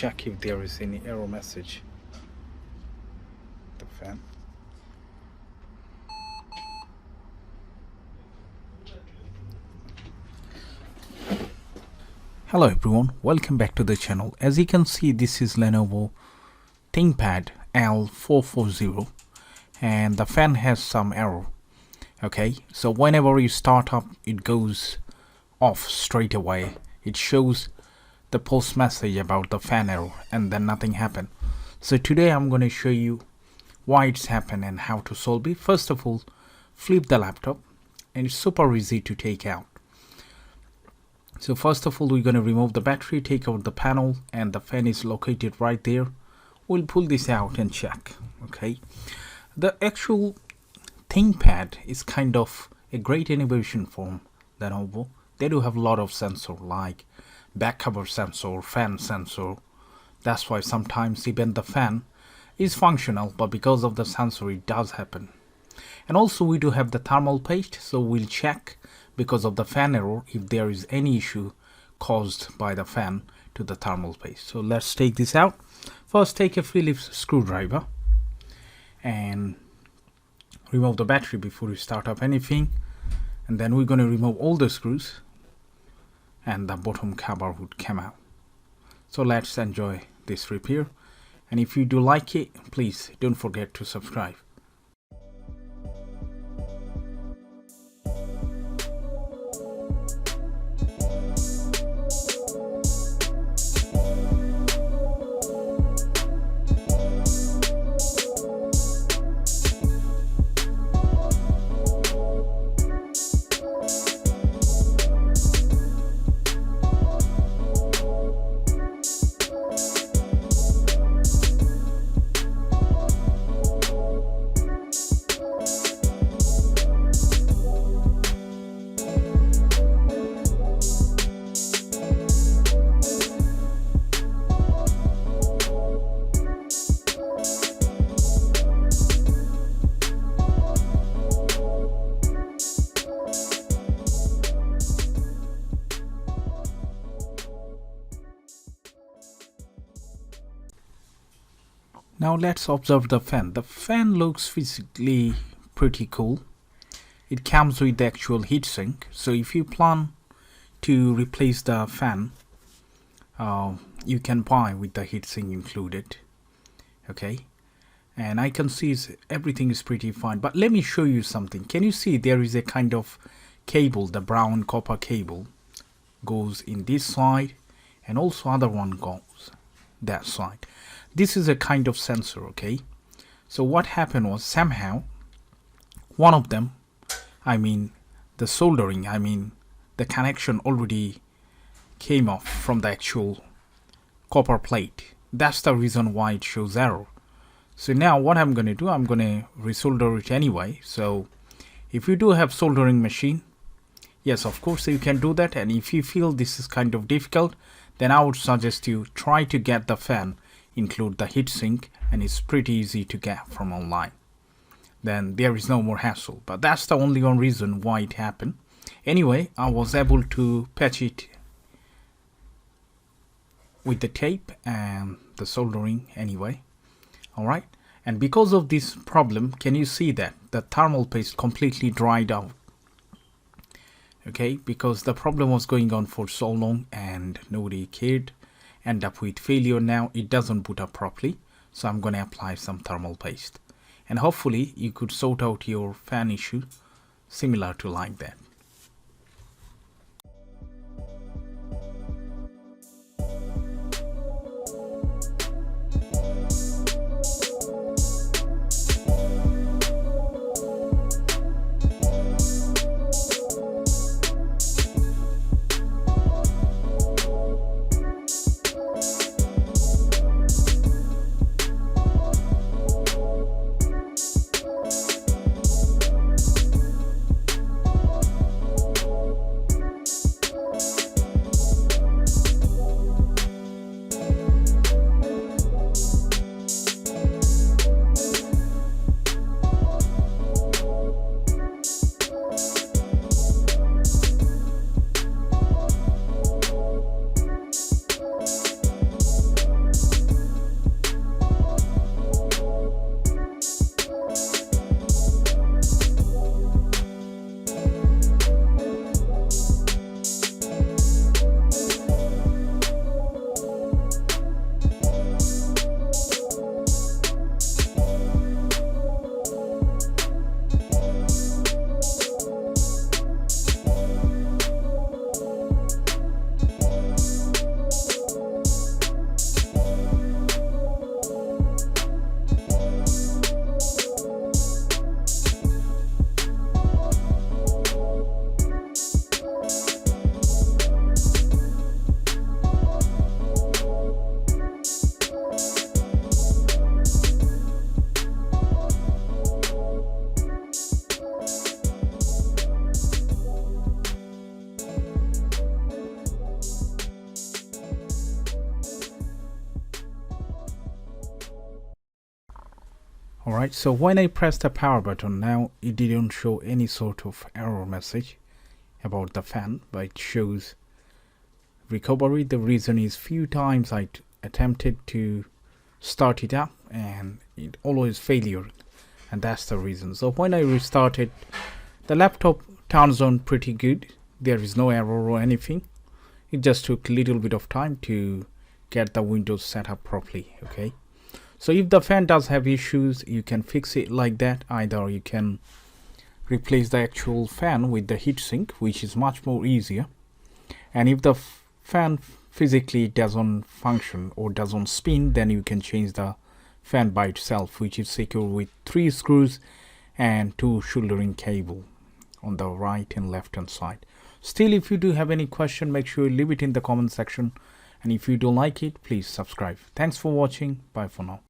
check if there is any error message. The fan. Hello everyone, welcome back to the channel. As you can see, this is Lenovo ThinkPad L440 and the fan has some error. Okay, so whenever you start up, it goes off straight away. It shows the post message about the fan error and then nothing happened. So today I'm going to show you why it's happened and how to solve it. First of all, flip the laptop and it's super easy to take out. So first of all, we're going to remove the battery, take out the panel, and the fan is located right there. We'll pull this out and check. Okay, the actual ThinkPad is kind of a great innovation from Lenovo. They do have a lot of sensor like back cover sensor, fan sensor. That's why sometimes even the fan is functional, but because of the sensor it does happen. And also we do have the thermal paste, so we'll check because of the fan error if there is any issue caused by the fan to the thermal paste. So let's take this out. First, take a Phillips screwdriver and remove the battery before you start up anything, and then we're going to remove all the screws and the bottom cover would come out. So let's enjoy this repair, and if you do like it, please don't forget to subscribe. Now let's observe the fan. The fan looks physically pretty cool. It comes with the actual heatsink. So if you plan to replace the fan, you can buy with the heatsink included. Okay, and I can see everything is pretty fine. But let me show you something. Can you see there is a kind of cable, the brown copper cable goes in this side, and also other one goes that side. This is a kind of sensor. Okay, so what happened was somehow one of them, I mean the soldering, the connection already came off from the actual copper plate. That's the reason why it shows error. So now what I'm going to do, I'm going to resolder it anyway. So if you do have soldering machine, yes, of course you can do that. And if you feel this is kind of difficult, then I would suggest you try to get the fan, include the heatsink, and it's pretty easy to get from online. Then there is no more hassle. But that's the only one reason why it happened. Anyway, I was able to patch it with the tape and the soldering anyway. Alright, and because of this problem, can you see that the thermal paste completely dried out? Okay, because the problem was going on for so long and nobody cared. End up with failure. Now it doesn't boot up properly, so I'm going to apply some thermal paste, and hopefully you could sort out your fan issue similar to like that. Alright, so when I press the power button now, it didn't show any sort of error message about the fan, but it shows recovery. The reason is few times I attempted to start it up and it always failure, and that's the reason. So when I restarted, the laptop turns on pretty good. There is no error or anything. It just took a little bit of time to get the Windows set up properly. Okay, so if the fan does have issues, you can fix it like that. Either you can replace the actual fan with the heatsink, which is much more easier. And if the fan physically doesn't function or doesn't spin, then you can change the fan by itself, which is secure with 3 screws and 2 soldering cable on the right and left hand side. Still, if you do have any question, make sure you leave it in the comment section, and if you don't like it, please subscribe. Thanks for watching. Bye for now.